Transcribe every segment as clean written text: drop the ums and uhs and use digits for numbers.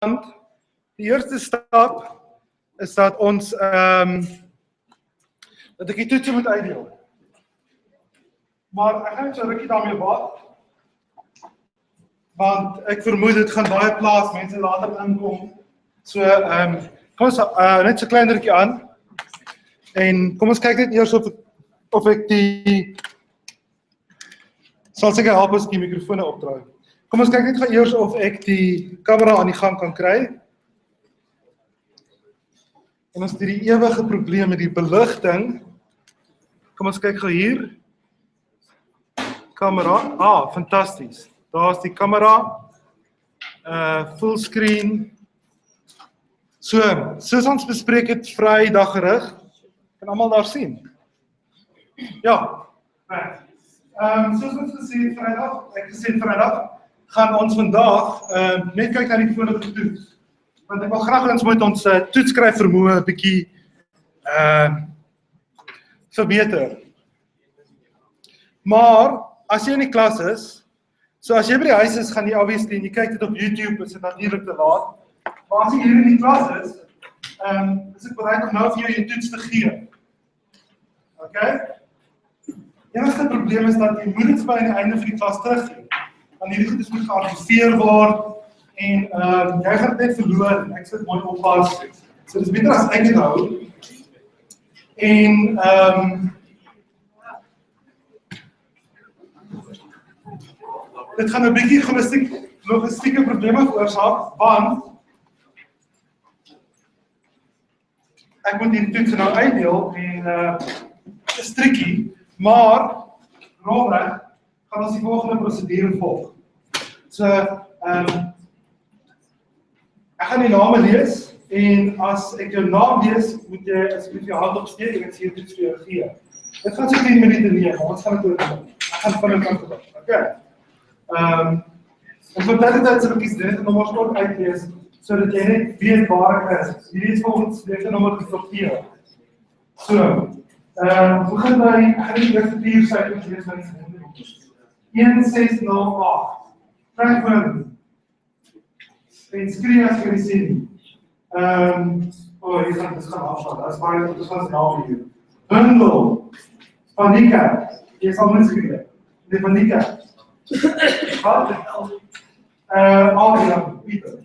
die eerste stap is dat ons dat ek die toetsie moet uitdeel. Maar ek gaan net so rukkie daarmee wag, want ek vermoed dit gaan baie plaas mense later inkom. So kom ons net so klein rukkie aan. En kom ons kyk net eers of ek die sal seker help as ek die mikrofone opdraai. Kom ons kyk net gou eers of ek die kamera aan die gang kan kry. En ons het die ewige probleem met die beligting. Kom ons kyk gou hier. Kamera, fantasties. Daar is die kamera. Fullscreen. Soos ons bespreek het Vrydag gerig, kan almal daar sien. Ja. Soos ons gesê het Vrydag, gaan ons vandag net kyk na die vorige toets. Want ek wil graag ons moet ons toetskryf vermoë 'n bietjie verbeter. Maar as jy in die klas is, so as jy by die huis is, gaan jy obviously en jy kyk dit op YouTube, is dit natuurlik te laat. Maar as jy hier in die klas is ek bereid om nou vir jou toets te gee. Okay? Die enigste probleem is dat jy moet dit by die einde van die klas teruggee. Want hierdie goed moet gearchiveer word en jy gaan dit net verloor en ek sal dit mooi oppas. So dit is beter as ek dit hou. En dit gaan 'n bietjie logistieke probleme veroorsaak, want ek moet die toets nou uitdeel en is tricky, maar rolreg gaan ons die volgende prosedure volg. So, ek gaan die name lees en as ek jou naam lees, moet jy asseblief jou hand opsteek en ek sê die toets vir jou gee. Dit gaan so 10 minute neem, maar ons gaan dit oorkom. Ek gaan van die kant op. Okay. En vir tyd sal ek die nommers kort uitlees, sodat jy net weet waar ek is. Hierdie is vir ons nommer gesorteer. So, begin by, ek gaan die eerste 4 syfers lees van die 1608. Franklin. En skree as jy die sien. Hier gaan dit afslaan. Dat is baie interessant naam hier. Bundel. Panika. Jy sal net skree. Die panika. Wat? Adrian, Pieter.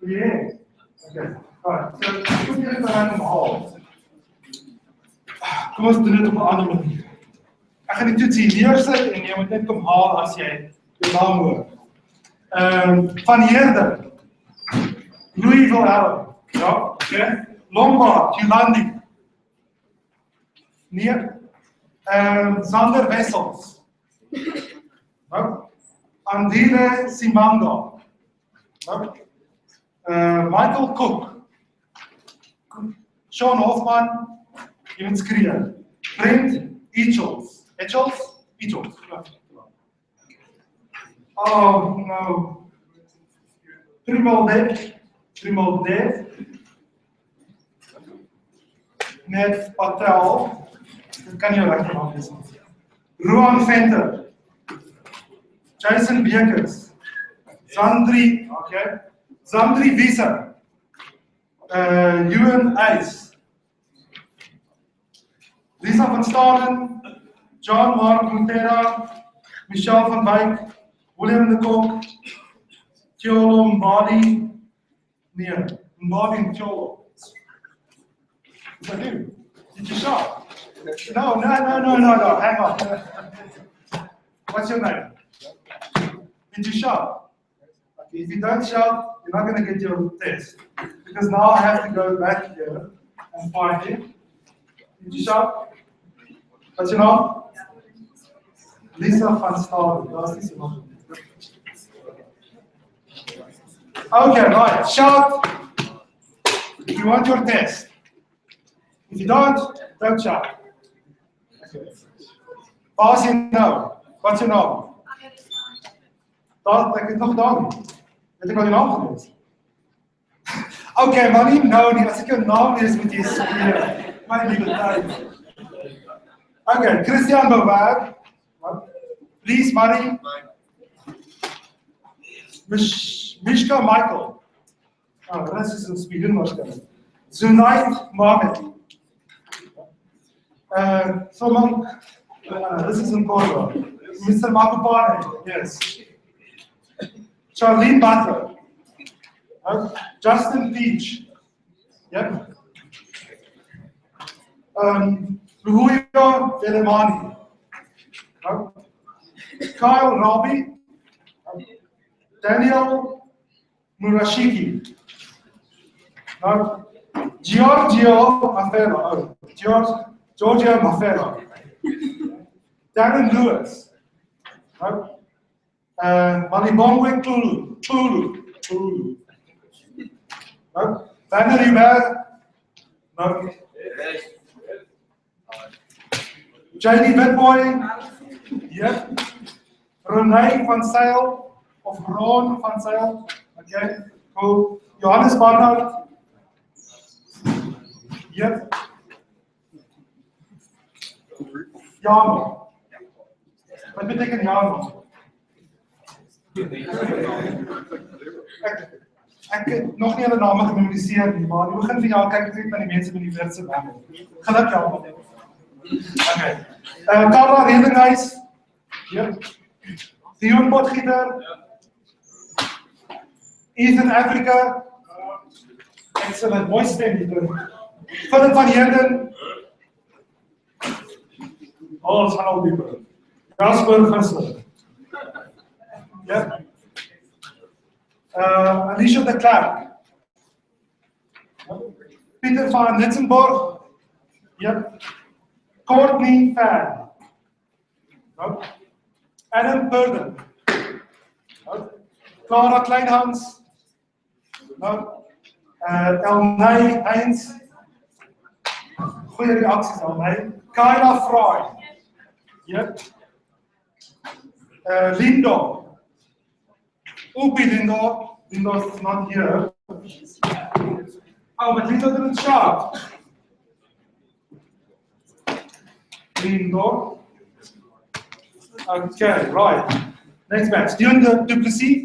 Yeah. Okay. Alright. So, kom jy net aan omhaal. Kom ons doen dit op 'n ander manier. Ek gaan die toets hier neersit en jy moet net kom haal as jy jou naam hoor. Van Heerden. Louisville Allen. Ja, okay. Lombard, Julandi. Nee. Sander Wessels. No. Andile Simanga. No. Michael Cook. Sean Hoffman. Jy moet skree. Brent Echels. Echels? Oh no. Trimaldet. Net Patel. Dit kan jou regtig naam wees. Roan Venter. Jason Bekers. Zandri Wieser. Ewan Eis. Lisa van Stalen. John Mark Montera. Michelle van Wyk. William de Kok. Tiolo Mbadi. Nee, Mbadi en Tiolo. Wat is dat nu? Did you shot? No, hang on. What's your name? Did you shout? Okay, if you don't shout, you're not going to get your test. Because now I have to go back here and find you. Did you shout? What's your name? Lisa van Stalen. Okay, right. Shout if you want your test. If you don't shout. Okay. Pass you now. What's your name? Dat ek het nog daar nie. Weet ek al die naam gelees? Okay, maar nie nou nie. As ek jou naam lees, moet jy skree. My liewe tyd. Okay, Christian Bouwberg. Please, Marie. Mishka Michael. Rus is in Sweden waarschijnlijk. Zunaid Mohammed. This is in Cordoba. Mr. Makupane, yes. Charlene Butler. Justin Peach. Yep. Ruhuyo Velemani. Kyle Robbie. Daniel Murashiki. Giorgio Mafera. Giorgio Mafera. Darren Lewis. Malibongwe Tulu. Valerie Hubert. JD Witboy. Yep. Renee van Zyl. Of Ron van Zyl. Okay, cool. Johannes Barnard. Yep. Jano. Wat betekent Jano? Ek het nog nie hulle name gememoriseer nie, maar aan die begin van jaar kyk ek net na die mense met die eerste name. Geluk Jano. Okay. Carla Redinghuis. Yep. Dion Potgieter. Ethan Africa. Excellent, mooi stem hier. Philip van Heerden. Ons gaan al dieper. Jasper Visser. Yep. Alicia de Klerk. Pieter van Nitsenborg. Yep. Courtney Fan. Adam Burden. Clara Kleinhans. Elnay Heinz. Goeie reacties Elnay. Kyla Fry. Yep. Lindo. Oopie Lindo. Lindo is not here. Oh, but Lindo didn't shout. Lindo. Okay, right. Next match. Dion Duplessis.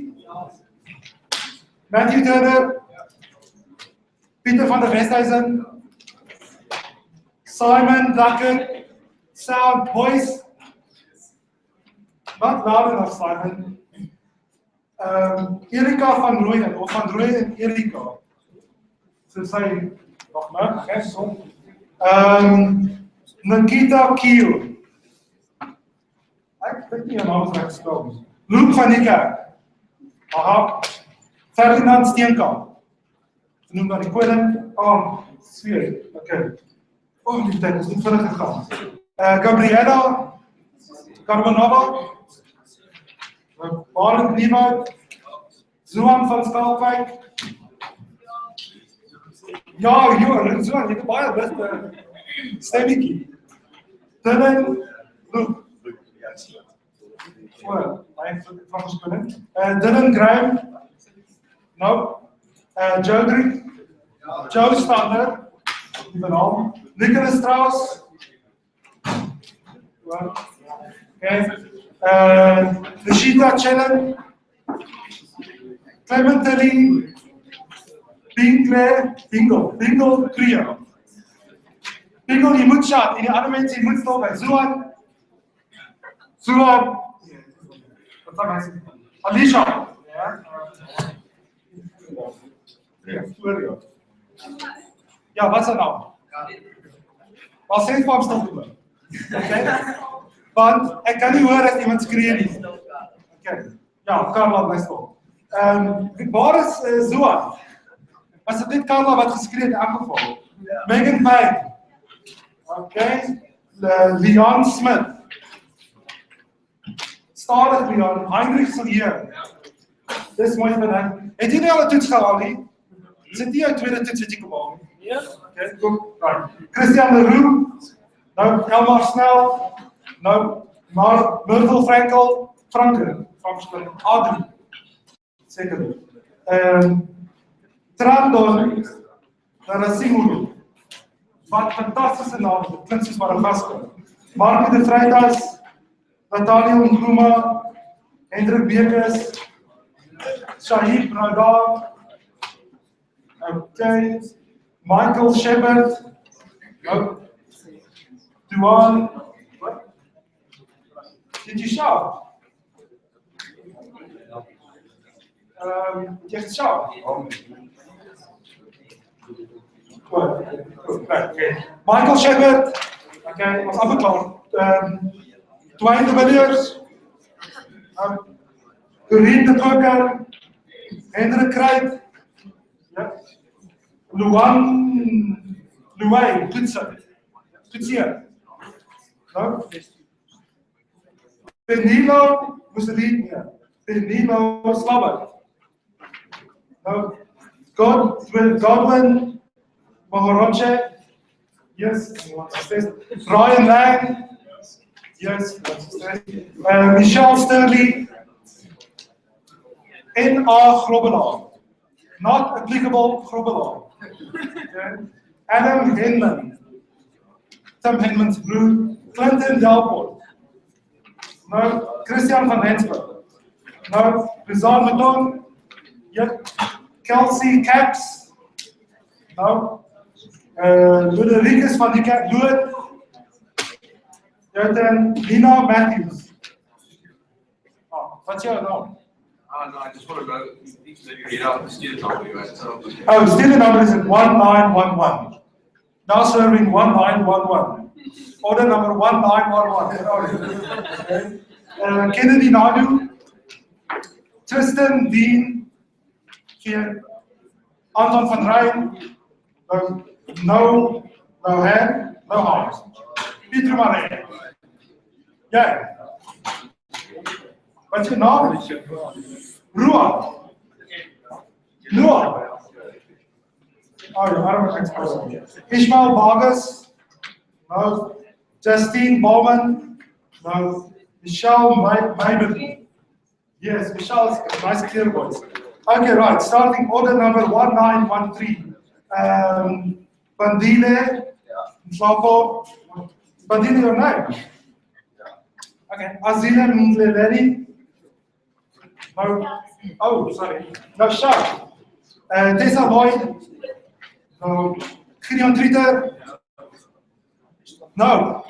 Matthew Turner. Pieter van der Westhuizen. Simon Ducker. Sound voice. Not loud enough, Simon. Erika van Rooyen, of van Rooyen en Erika. Ze zijn nog maar, Nikita Kiel. Ik weet niet hoe het gespeld. Luke van Niekerk. Aha. Ferdinand Steenkamp. Noem dat die koning. Sfeer. Oké. Die tijd is niet verder gegaan. Gabriela Carbonava. Barend Nieuwoud. Zoan van Skalkwijk. Ja, Johan, Zoan, je hebt baie beste stemmiekie. Dylan Luke. Dylan Graham. No. Joe Stander. Nicholas Strauss. Okay. Nishita Chellan. Clement Tilly. Bingle Kriya. Bingle, je moet shot. En die andere mensen, je moet stil bij. Zoan. Wat zou hij zeggen? Alicia. Ja, wat is dat nou? Wat sê vir hom stil te bly? Okay. Want ek kan nie hoor as iemand skree nie. Okay. Ja, Carla bly stil. Waar is Zoan? Was dit net Carla wat geskree het in elk geval? Megan Payne. Okay. Leon Smith. Stadig Leon. Heinrich Sillier. Dis mooi vir hom. Het jy nie al 'n toets gehaal nie? Sit jy jou tweede toets wat jy kom haal? Ja. Okay, kom. Right. Christian Leroux. Nou Elmar Snell. Nou Myrtle Franken. Adrie. Seker. Trandon Narasimulu. Wat fantastiese naam, dit klink soos Madagaskar. Mark de Vrytas, Nathaniel Nkrumah, Hendrik Bekes, Shahid Radar, Okay. Michael Shepard. No. Duan. What? Did you shout? Jy het shout. Okay. Michael Shepard. Okay, ons amper klaar. Dwayne de Villiers. Corrine de Koker. Hendrik Kruid. Ja. Louay, Toetsie. No? Danilo Mussolini. Danilo Slabbert. No? Godwin Mahoroche. Yes. Ryan Lang. Yes. Michelle Sterling. N.A. Grobbelaar. Not applicable Grobbelaar. Okay. Adam Henman. Tim Henman's broer. Clinton Delport. No. Christian van Hensburg. No. Rizal Maton. Yep. Kelsey Caps. No. Ludwigus van die Kerk. Lood. Then Lina Matthews. What's your name? No, I just want to know, you said you read out the student number, right? So, student number is at 1911. Now serving 1911. Order number 1911. Okay. Kennedy Nadu. Tristan Dean. Here. Anton van Rijn. No hand, no arms. Peter Marais. Yeah. What's your name? Rua. Noah. Oh, your arm is Ishmael Vargas. No. Justine Bowman. No. Michelle Mayberg. Yes, Michelle is a nice clear voice. Okay, right. Starting order number 1913. Bandile. Slavko. Bandile, your name? Okay. Azina Mungleleri. No. Oh, sorry. No, Shah. Tessa Lloyd. No. Gideon Trieter. No.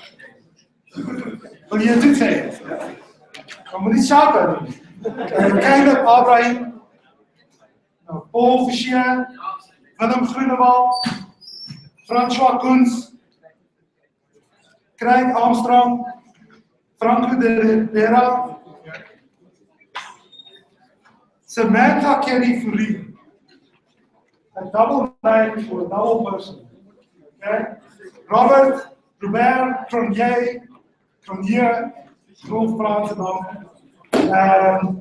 Wil je dit zeggen? Dan moet je Shah doen. Caleb Abraham. No. Paul Fischer. Willem Groenewald. François Koens. Craig Armstrong. Franco de Rivera. Samantha Kelly Fury. A double name for a double person. Okay? Robert Tronier, Rolf Frans naam.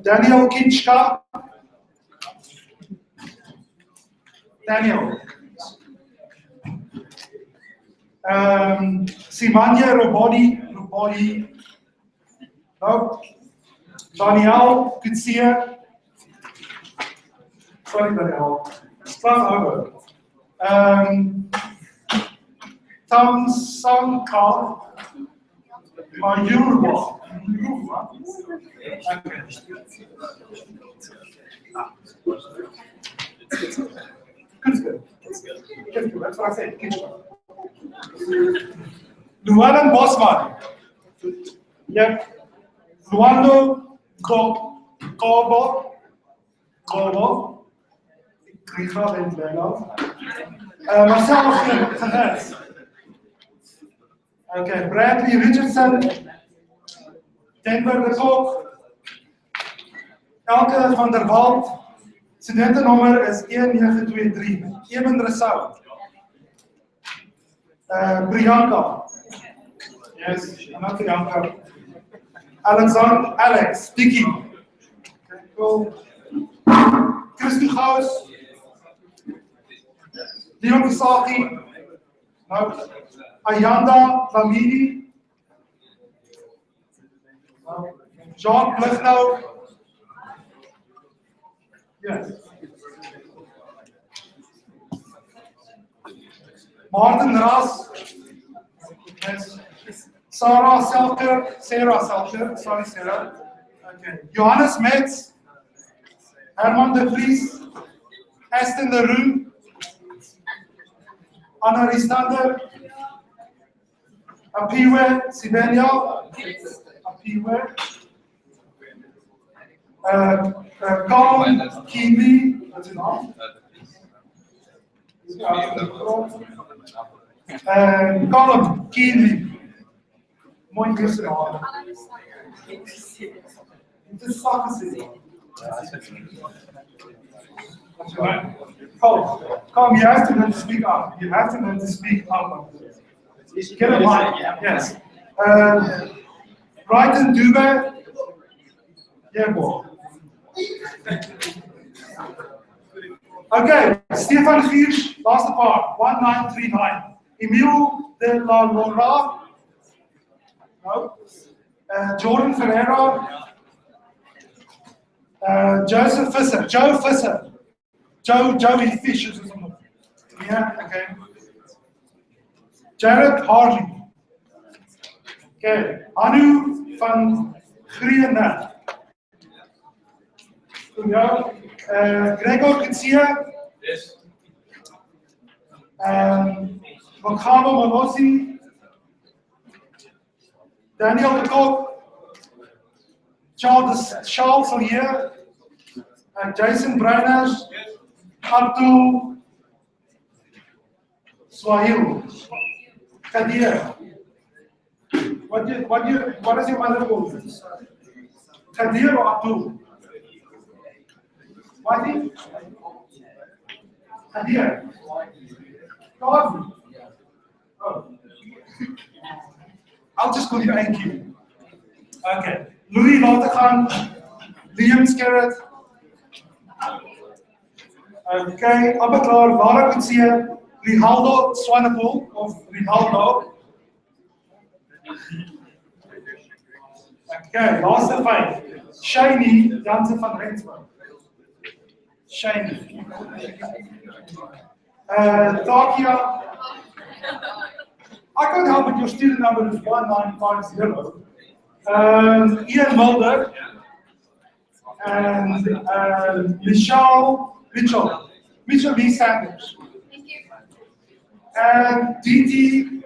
Daniel Kinchka. Daniel. Simanya Robodi. No. Daniel Kutsia. Sorry, Daniel. Start over. Tam Sankar. Maar Yoruba. Okay. Good. That's what I said. Llewellyn Bosman. Yep. Luando Gobo. Ik ga in het Nederlands. Marcel Genes. Okay, Bradley Richardson. Denver de Kok. Elke van der Walt. Studentennummer is 1923. Eben Resau. Priyanka. Yes, not Priyanka. Alexander, Alex, Dicky. Okay, cool. Christy Gauss. Leon Kisaki. No. Ayanda Lamidi. No. John Plignau. Yes. Martin Ras. Yes. Sarah Selker. Sorry, Sarah. Okay. Johannes Metz. Herman de Vries. Aston de Roo. Anna Ristander, Apiwe Sibenya, Apiwe, Colin Kiwi, what's his name? Colin Kiwi, mooi eerste naam. Het is vakken. Come, you have to learn to speak up. You have to learn to speak up. Get a mic, yes. Brighton Dube. Yeah, boy. Okay, Stefan Giersch, last part, 1939. Emile de la Lora. No. Jordan Ferreira. Joseph Visser, Joe Visser. Joey Fish or something. Yeah, okay. Jared Harley. Okay. Anu van Grienen. Gregor Kitsia. Yes. Makamo Monosi. Daniel de Kok. Charles O'Hear. Jason Breiners. Abdul Swahil. Kadir. What is your mother called? Kadir or Abdul? What is it? Kadir. God. Oh. I'll just call you AQ. Okay. Louis Latergan. Liam Skerritt. Okay, Abaklaar, Lara Kutsie, Rihaldo Swanepoel, of Rihaldo. Okay, laaste 5. Shiny, Jansen van Rensburg. Shiny. Takia. I can't help it, your student number is 1950. Ian Mulder. And Mitchell Lee Sanders. Thank you. And DT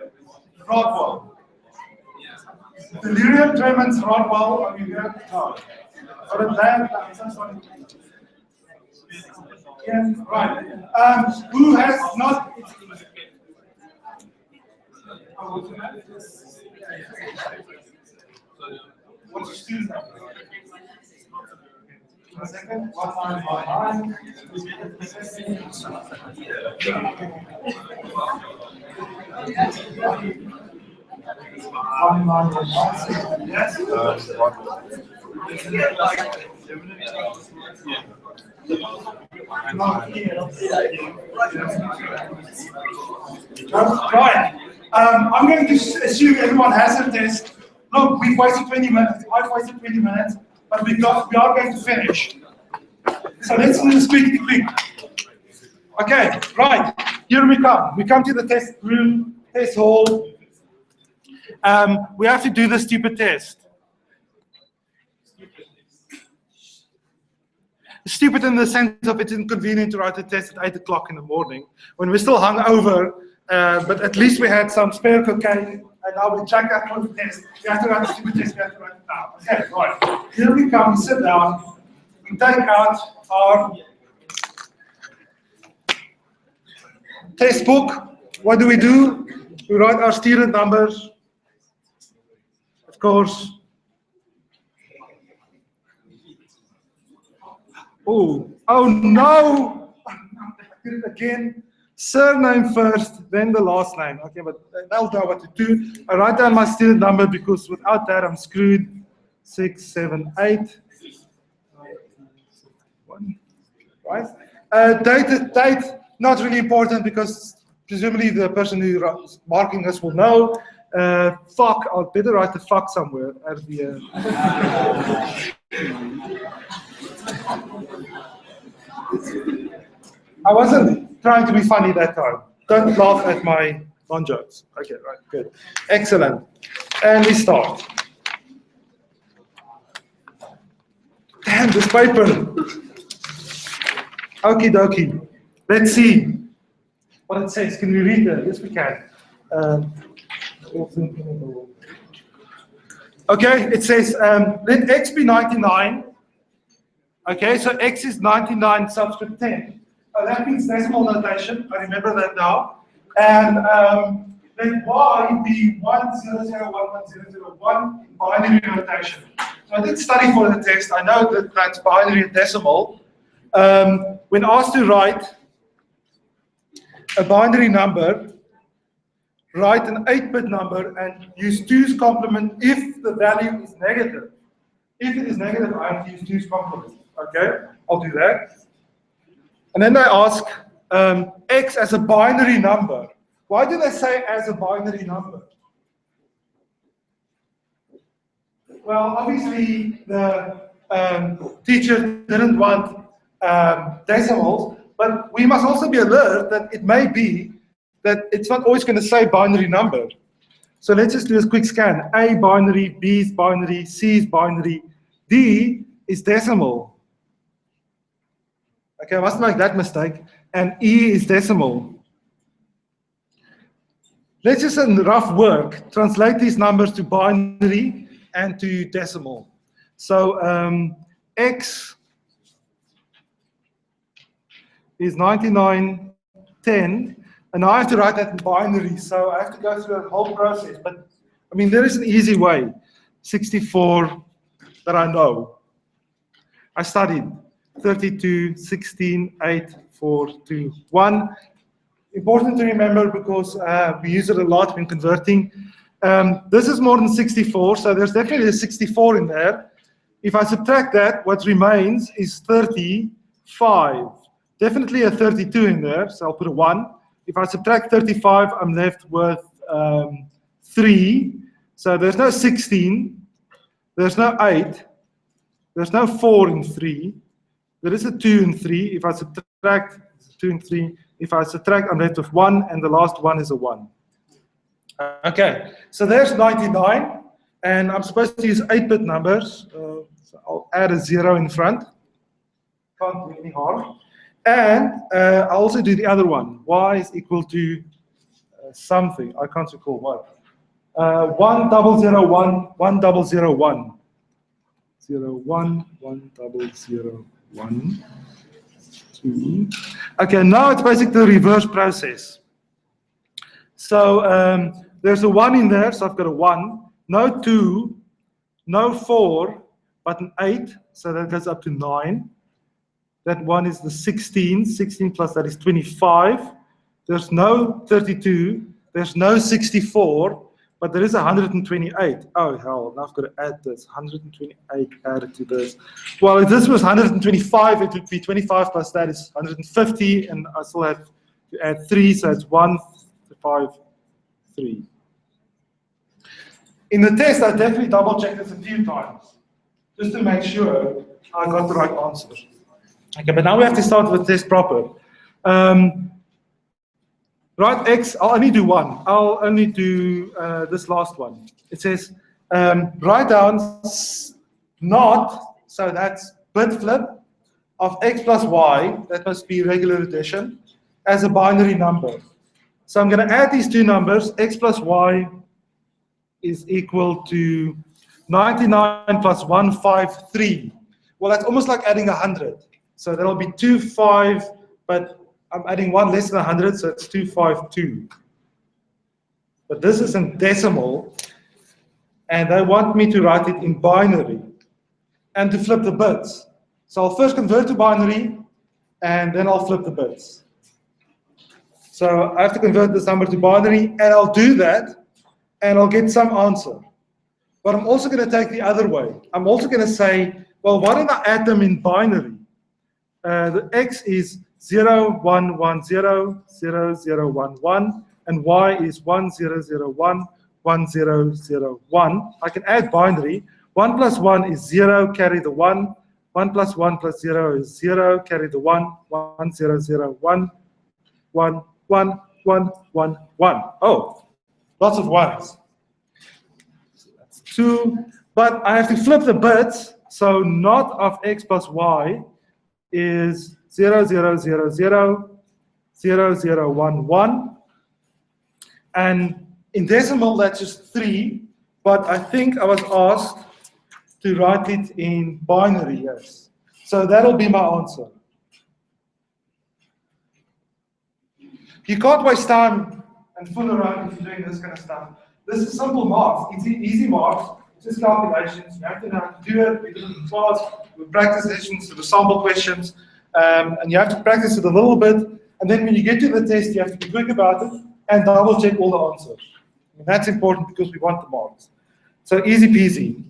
Rodwell. Delirium Tremens Rodwell, are you here? No. Or a band, yeah, right. Who has not? What's your student number? A second, 1959. Yes. Right. I'm going to assume everyone has a test. Look, we've wasted 20 minutes. I've wasted 20 minutes. But we are going to finish. So let's do this quick. Okay, right. Here we come. We come to the test room, test hall. We have to do the stupid test. Stupid in the sense of it's inconvenient to write a test at 8 o'clock in the morning when we're still hungover, but at least we had some spare cocaine. And now we check out for the test. We have to write the stupid test, we have to write it down. Okay, right. Here we come, we sit down, we take out our test book. What do? We write our student numbers, of course. Oh no! I did it again. Surname first, then the last name. Okay, but I'll know what to do. I write down my student number because without that I'm screwed. 6, 7, 8. 1. Right? Date, not really important because presumably the person who is marking this will know. Fuck, I'll better write the fuck somewhere. I wasn't trying to be funny that time. Don't laugh at my non-jokes. Okay, right, good. Excellent. And we start. Damn, this paper. Okie dokie. Let's see. what it says. Can we read that? Yes, we can. Okay, it says, let x be 99. Okay, so x is 99 subscript 10. That means decimal notation. I remember that now. And let y be 1001101 in binary notation. So I did study for the test. I know that that's binary and decimal. When asked to write a binary number, write an 8-bit number and use 2's complement if the value is negative. If it is negative, I have to use 2's complement. Okay, I'll do that. And then they ask x as a binary number. Why do they say as a binary number? Well, obviously the teacher didn't want decimals, but we must also be alert that it may be that it's not always going to say binary number. So let's just do a quick scan. A binary, B is binary, C is binary, D is decimal. Okay, I mustn't make that mistake. And E is decimal. Let's just, in rough work, translate these numbers to binary and to decimal. So x is 9910, and I have to write that in binary, so I have to go through that whole process. But I mean, there is an easy way. 64 that I know. I studied 32, 16, 8, 4, 2, 1. Important to remember because we use it a lot when converting. This is more than 64, so there's definitely a 64 in there. If I subtract that, what remains is 35. Definitely a 32 in there, so I'll put a 1. If I subtract 35, I'm left with 3. So there's no 16, there's no 8, there's no 4 in 3. There is a 2 in 3. If I subtract 2 and 3, if I subtract, I'm left with 1, and the last one is a 1. Okay, so there's 99, and I'm supposed to use 8-bit numbers. So I'll add a 0 in front. Can't do any harm. And I'll also do the other one. Y is equal to something. I can't recall what. 1001, 1001. 01, 1001. 2. Okay, now it's basically the reverse process. So there's a 1 in there, so I've got a 1. No 2, no 4, but an 8, so that goes up to 9. That 1 is the 16. 16 plus that is 25. There's no 32. There's no 64. But there is 128. Oh, hell, now I've got to add this. 128 added to this. Well, if this was 125, it would be 25 plus that is 150. And I still have to add 3, so it's 1, 5, 3. In the test, I definitely double-checked this a few times, just to make sure I got the right answer. Okay, but now we have to start with the test proper. Write x, I'll only do one. I'll only do this last one. It says, write down not, so that's bit flip, of x plus y, that must be regular addition, as a binary number. So I'm going to add these two numbers, x plus y is equal to 99 plus 153. Well, that's almost like adding 100. So that'll be 25, but I'm adding 1 less than 100, so it's 252. But this is in decimal, and they want me to write it in binary and to flip the bits. So I'll first convert to binary, and then I'll flip the bits. So I have to convert this number to binary, and I'll do that, and I'll get some answer. But I'm also going to take the other way. I'm also going to say, well, why don't I add them in binary? The x is 0, 1, 1, 0, 0, 0, 1, 1, and y is 1, 0, 0, 1, 1, 0, 0, 1. I can add binary. 1 plus 1 is 0, carry the 1. 1 plus 1 plus 0 is 0, carry the 1. 1, 0, 0, 1, 1, 1, 1, 1, 1. Oh, lots of ones. So that's 2. But I have to flip the bits, so not of x plus y is 0, 0, 0, 0, RW114. And in decimal, that's just 3. But I think I was asked to write it in binary, yes. So that'll be my answer. You can't waste time and fool around if you're doing this kind of stuff. This is simple maths. It's easy maths. It's just calculations. You have to know how to do it. We do it in class. We practice sessions, the sample questions, and you have to practice it a little bit. And then when you get to the test, you have to be quick about it and double check all the answers. And that's important because we want the marks. So easy peasy.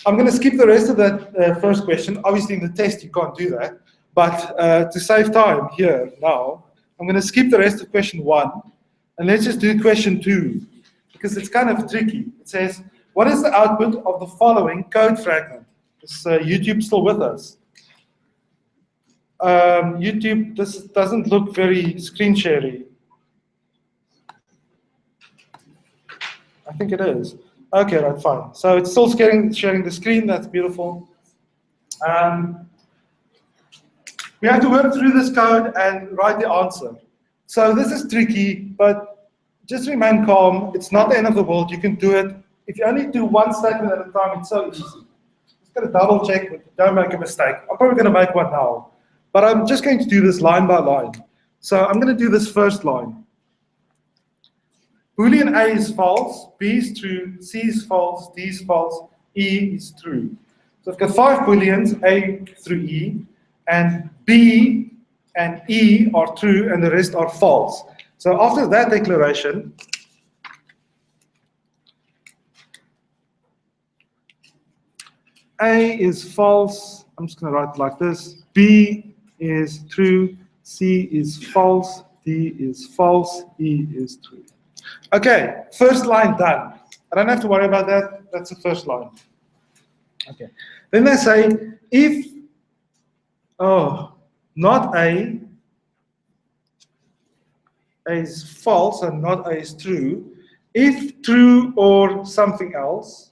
I'm going to skip the rest of that first question. Obviously, in the test, you can't do that. But to save time here now, I'm going to skip the rest of question 1. And let's just do question 2, because it's kind of tricky. It says, what is the output of the following code fragment? Is YouTube still with us? YouTube, this doesn't look very screen sharing. I think it is. Okay, right, fine. So it's still sharing the screen. That's beautiful. We have to work through this code and write the answer. So this is tricky, but just remain calm. It's not the end of the world. You can do it. If you only do one statement at a time, it's so easy. Just got to double check, but don't make a mistake. I'm probably going to make one now. But I'm just going to do this line by line. So I'm going to do this first line. Boolean A is false, B is true, C is false, D is false, E is true. So I've got 5 booleans, A through E, and B and E are true and the rest are false. So after that declaration, A is false, I'm just going to write it like this, B is true, C is false, D is false, E is true. Okay, first line done. I don't have to worry about that. That's the first line. Okay. Then they say if, not A is false and not A is true, if true or something else,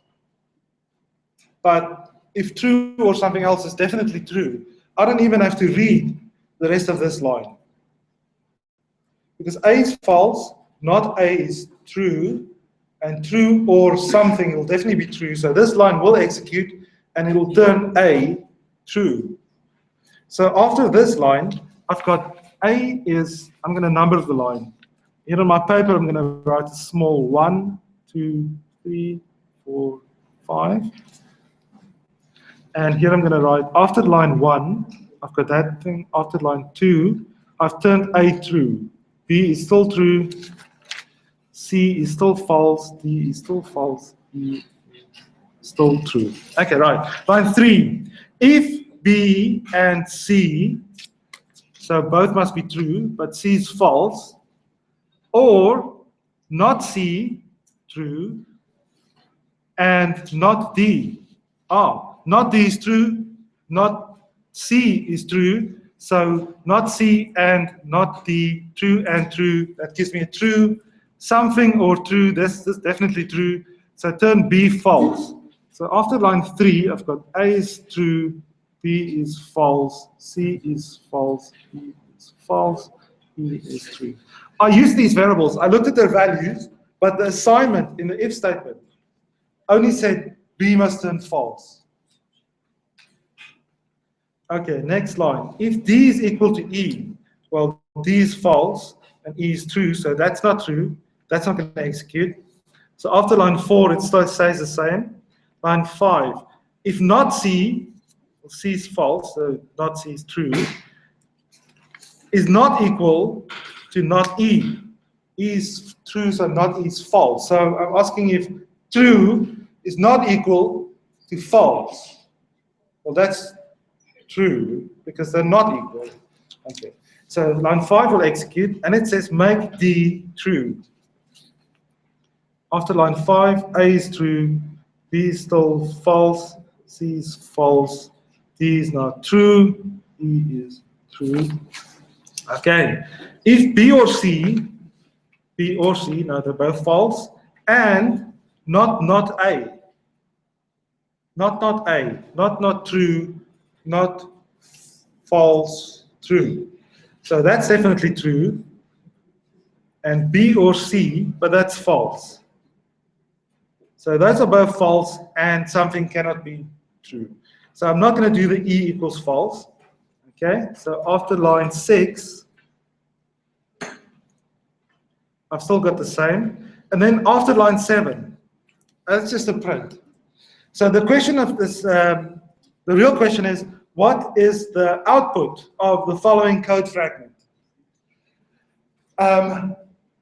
but if true or something else is definitely true, I don't even have to read the rest of this line. Because A is false, not A is true, and true or something will definitely be true. So this line will execute, and it will turn A true. So after this line, I've got A is, I'm going to number the line. Here on my paper, I'm going to write a small 1, 2, 3, 4, 5. And here I'm going to write, after line 1, I've got that thing. After line 2, I've turned A true. B is still true. C is still false, D is still false, E is still true. Okay, right. Line 3. If B and C, so both must be true, but C is false, or not C, true, and not D. Not D is true, not C is true, so not C and not D, true and true, that gives me a true. Something or true, this is definitely true. So turn B false. So after line 3, I've got A is true, B is false, C is false, E is false, E is true. I used these variables. I looked at their values, but the assignment in the if statement only said B must turn false. Okay, next line. If D is equal to E, well, D is false and E is true, so that's not true. That's not going to execute. So after line 4, it still stays the same. Line 5, if not C, well, C is false, so not C is true, is not equal to not E. E is true, so not E is false. So I'm asking if true is not equal to false. Well, that's true, because they're not equal. Okay. So line 5 will execute, and it says make D true. After line 5, A is true, B is still false, C is false, D is not true, E is true. Okay, if B or C, no, they're both false, and not A. Not A, not true, not false, true. So that's definitely true. and B or C, but that's false. So those are both false, and something cannot be true. So I'm not going to do the E equals false. Okay, so after line 6, I've still got the same. And then after line 7, that's just a print. So the question of this, the real question is, what is the output of the following code fragment?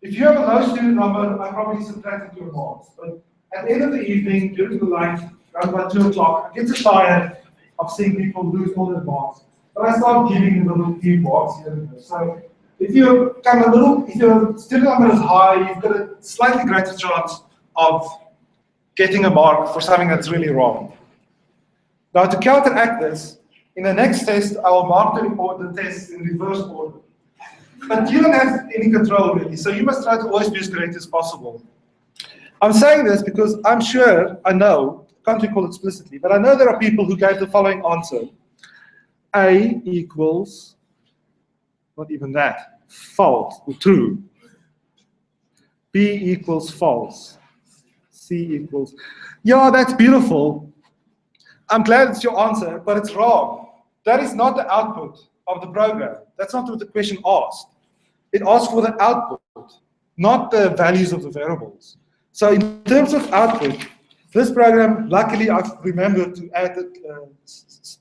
If you have a low student number, I probably subtracted your marks. But at the end of the evening, during the lunch, around about 2 o'clock, I get so tired of seeing people lose all their marks. But I start giving them a little few marks here and there. So if you come a little, if your student number is high, you've got a slightly greater chance of getting a mark for something that's really wrong. Now to counteract this, in the next test, I will mark the tests in reverse order. But you don't have any control really, so you must try to always be as correct as possible. I'm saying this because I'm sure, I know, can't recall explicitly, but I know there are people who gave the following answer. A equals, not even that, false, or true. B equals false. C equals, yeah, that's beautiful. I'm glad it's your answer, but it's wrong. That is not the output of the program. That's not what the question asked. It asked for the output, not the values of the variables. So in terms of output, this program, luckily I've remembered to add the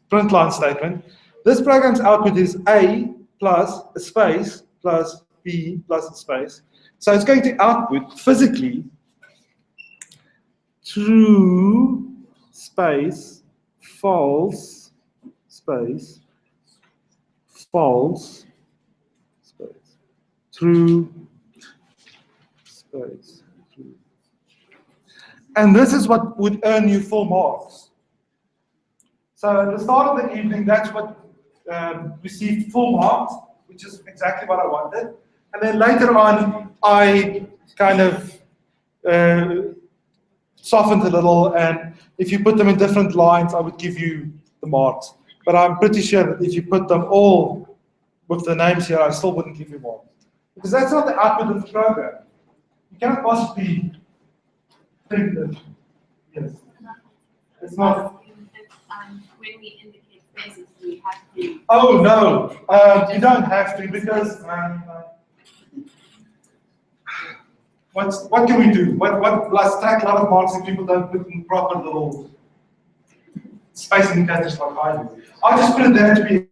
print line statement. This program's output is A plus a space plus B plus a space. So it's going to output physically true space, false space, false space, true space, true. And this is what would earn you full marks. So at the start of the evening, that's what received full marks, which is exactly what I wanted. And then later on, I kind of softened a little, and if you put them in different lines, I would give you the marks. But I'm pretty sure that if you put them all with the names here, I still wouldn't give you marks. Because that's not the output of the program. You cannot possibly think that, yes. It's not. When we indicate spaces, we have to. Oh, no, you don't have to, because what can we do? Let's stack a lot of marks if people don't put in proper little space indicators like I do. I just put it there to be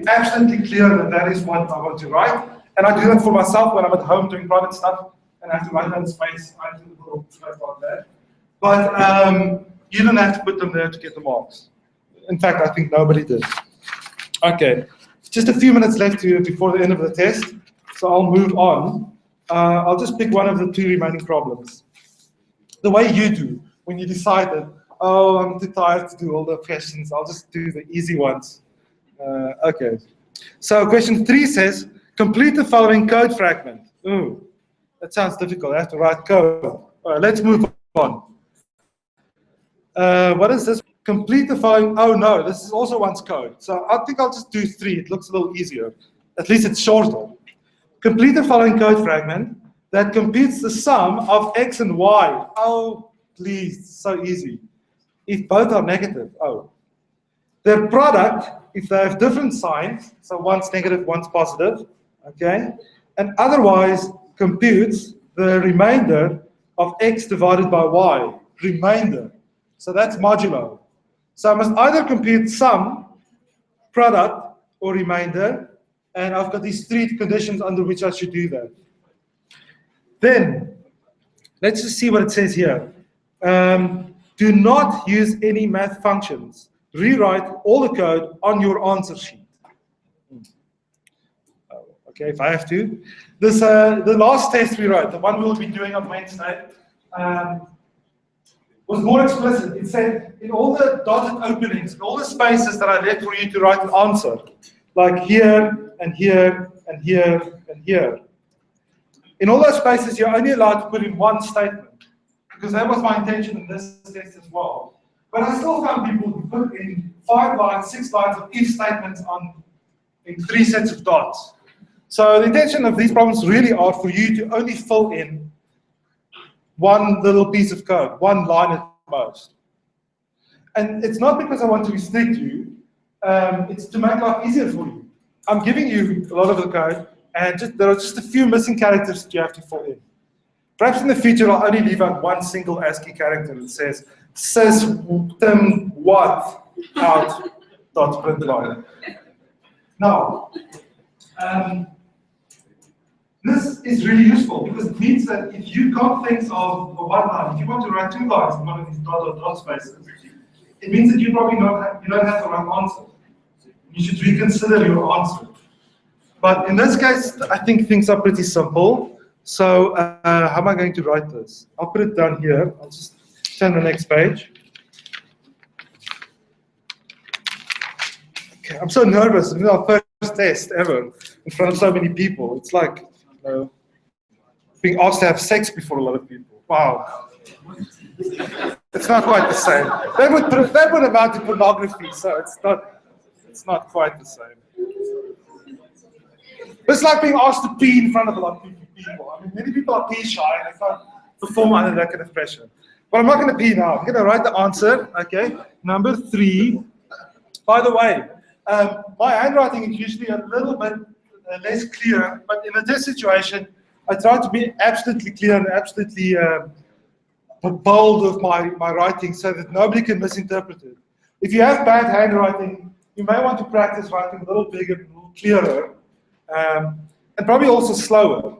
absolutely clear that that is what I want to write. And I do that for myself when I'm at home doing private stuff and I have to write down space. I do a little space like that. But you don't have to put them there to get the marks. In fact, I think nobody did. Okay, just a few minutes left before the end of the test, so I'll move on. I'll just pick one of the 2 remaining problems. The way you do, when you decide that, oh, I'm too tired to do all the questions, I'll just do the easy ones. Okay, so question 3 says, complete the following code fragment. Ooh, that sounds difficult, I have to write code. All right, let's move on. What is this? Complete the following, oh no, this is also one's code. So I think I'll just do 3, it looks a little easier. At least it's shorter. Complete the following code fragment that computes the sum of x and y. Oh, please, so easy. If both are negative, oh. Their product, if they have different signs, so one's negative, one's positive, okay? And otherwise computes the remainder of x divided by y, remainder. So that's modulo. So I must either compute sum, product, or remainder, and I've got these 3 conditions under which I should do that. Then, let's just see what it says here. Do not use any math functions. Rewrite all the code on your answer sheet. Okay, if I have to. This, the last test we wrote, the one we'll be doing on Wednesday, was more explicit. It said in all the dotted openings, in all the spaces that I left for you to write an answer, like here and here and here and here. In all those spaces, you're only allowed to put in one statement, because that was my intention in this test as well. But I still found people who put in 5 lines, 6 lines of if statements in 3 sets of dots. So the intention of these problems really are for you to only fill in one little piece of code, one line at most. And it's not because I want to restrict you, it's to make life easier for you. I'm giving you a lot of the code, and there are just a few missing characters that you have to fill in. Perhaps in the future, I'll only leave out one single ASCII character that says, system what out dot println. Now, this is really useful because it means that if you can't think of one line, if you want to write 2 lines in one of these dot spaces, it means that you probably you don't have the right answer. You should reconsider your answer. But in this case, I think things are pretty simple. So how am I going to write this? I'll put it down here. I'll just turn the next page. Okay, I'm so nervous. This is our first test ever in front of so many people. It's like being asked to have sex before a lot of people. Wow. It's not quite the same. That would amount to pornography, so it's not quite the same. It's like being asked to pee in front of a lot of people. I mean, many people are pee shy and they can't perform under that kind of pressure. But I'm not going to pee now. I'm going to write the answer. Okay, number 3. By the way, my handwriting is usually a little bit less clear, but in a test situation, I try to be absolutely clear and absolutely bold with my writing so that nobody can misinterpret it. If you have bad handwriting, you may want to practice writing a little bigger, a little clearer, and probably also slower.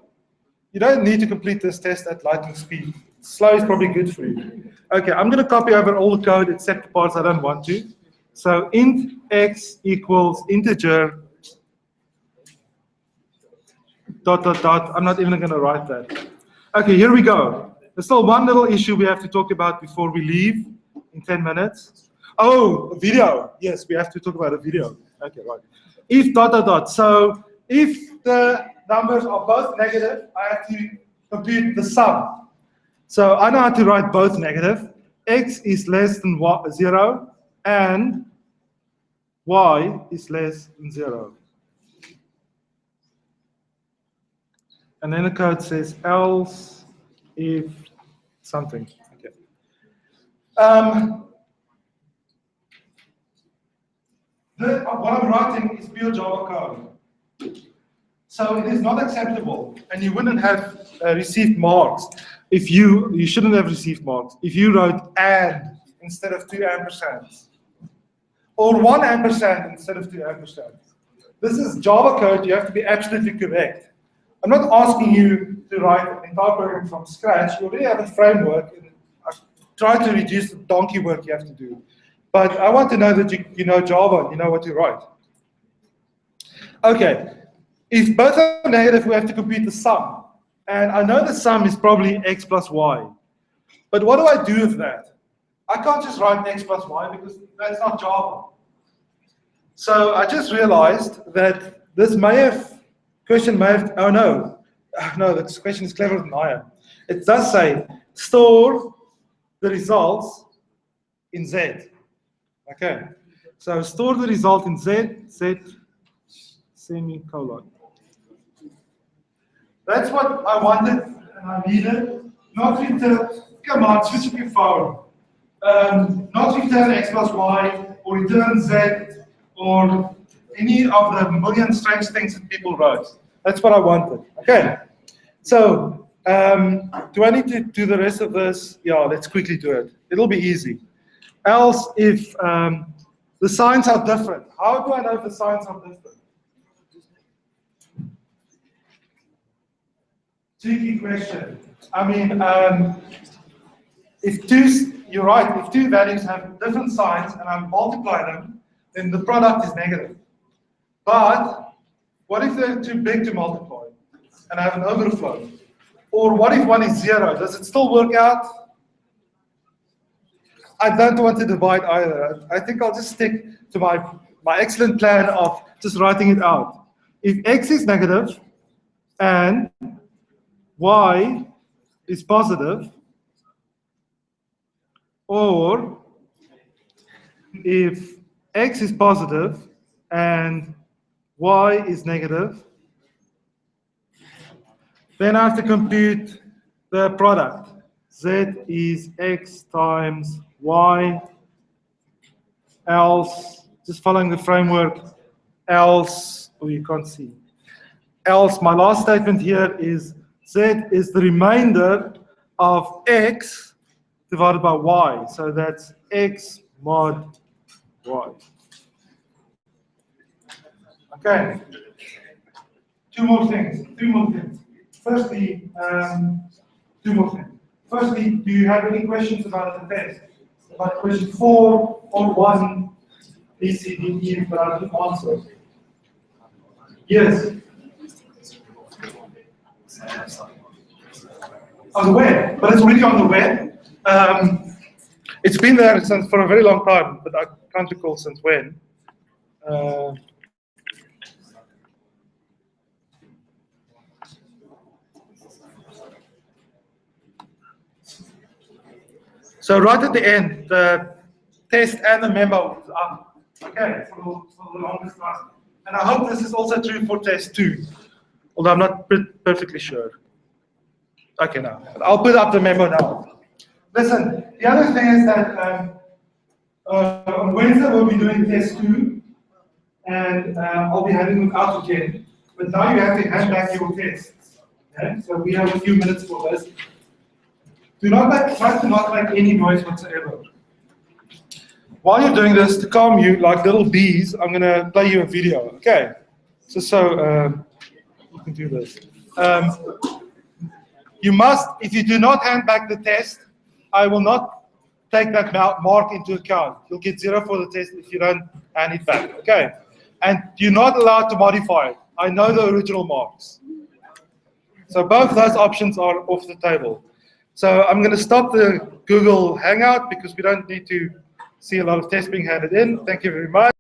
You don't need to complete this test at lightning speed. Slow is probably good for you. Okay, I'm going to copy over all the code except the parts I don't want to. So int x equals integer dot dot dot. I'm not even going to write that. Okay, here we go. There's still one little issue we have to talk about before we leave in 10 minutes. Oh, a video. Yes, we have to talk about a video. Okay, right. If dot dot dot. So if the numbers are both negative, I have to compute the sum. So I know how to write both negative. X is less than 0 and y is less than 0. And then the code says else if something. Okay. What I'm writing is pure Java code. So it is not acceptable, and you wouldn't have received marks if you shouldn't have received marks if you wrote and instead of 2 ampersands, or 1 ampersand instead of 2 ampersands. This is Java code. You have to be absolutely correct. I'm not asking you to write an entire program from scratch. You already have a framework. And I try to reduce the donkey work you have to do. But I want to know that you know Java and you know what to write. Okay. If both are negative, we have to compute the sum. And I know the sum is probably x plus y. But what do I do with that? I can't just write x plus y because that's not Java. So I just realized that this question may have, oh no, this question is cleverer than I am. It does say, store the results in Z. Okay, so store the result in Z semicolon. That's what I wanted and I needed. Not return, come on, switch up your phone. Not return x plus y, or return z, or any of the million strange things that people wrote. That's what I wanted. Okay, so do I need to do the rest of this? Yeah, let's quickly do it. It'll be easy. Else, if the signs are different, how do I know if the signs are different? Tricky question. I mean, you're right, if 2 values have different signs and I multiply them, then the product is negative. But what if they're too big to multiply and I have an overflow? Or what if 1 is 0? Does it still work out? I don't want to divide either. I think I'll just stick to my excellent plan of just writing it out. If x is negative and y is positive, or if x is positive and y is negative, Then I have to compute the product. Z is X times Y, else, just following the framework, else, oh, you can't see. Else, my last statement here is Z is the remainder of X divided by Y. So that's X mod Y. Okay. Two more things. Firstly, two more things. Firstly, do you have any questions about the test? About question 4 or 1, B, C, D, E, that I didn't answer? Yes. On the web, but it's already on the web. It's been there since for a very long time, but I can't recall since when. So right at the end, the test and the memo is up. Okay, for the longest time. And I hope this is also true for test 2, although I'm not perfectly sure. Okay, now I'll put up the memo now. Listen, the other thing is that on Wednesday we'll be doing test 2, and I'll be handing them out again. But now you have to hand back your tests. Okay? So we have a few minutes for this. Try to not make any noise whatsoever. While you're doing this, to calm you like little bees, I'm going to play you a video. Okay? So you can do this. You must, if you do not hand back the test, I will not take that mark into account. You'll get 0 for the test if you don't hand it back. Okay? And you're not allowed to modify it. I know the original marks. So both those options are off the table. So I'm going to stop the Google Hangout because we don't need to see a lot of tests being handed in. Thank you very much.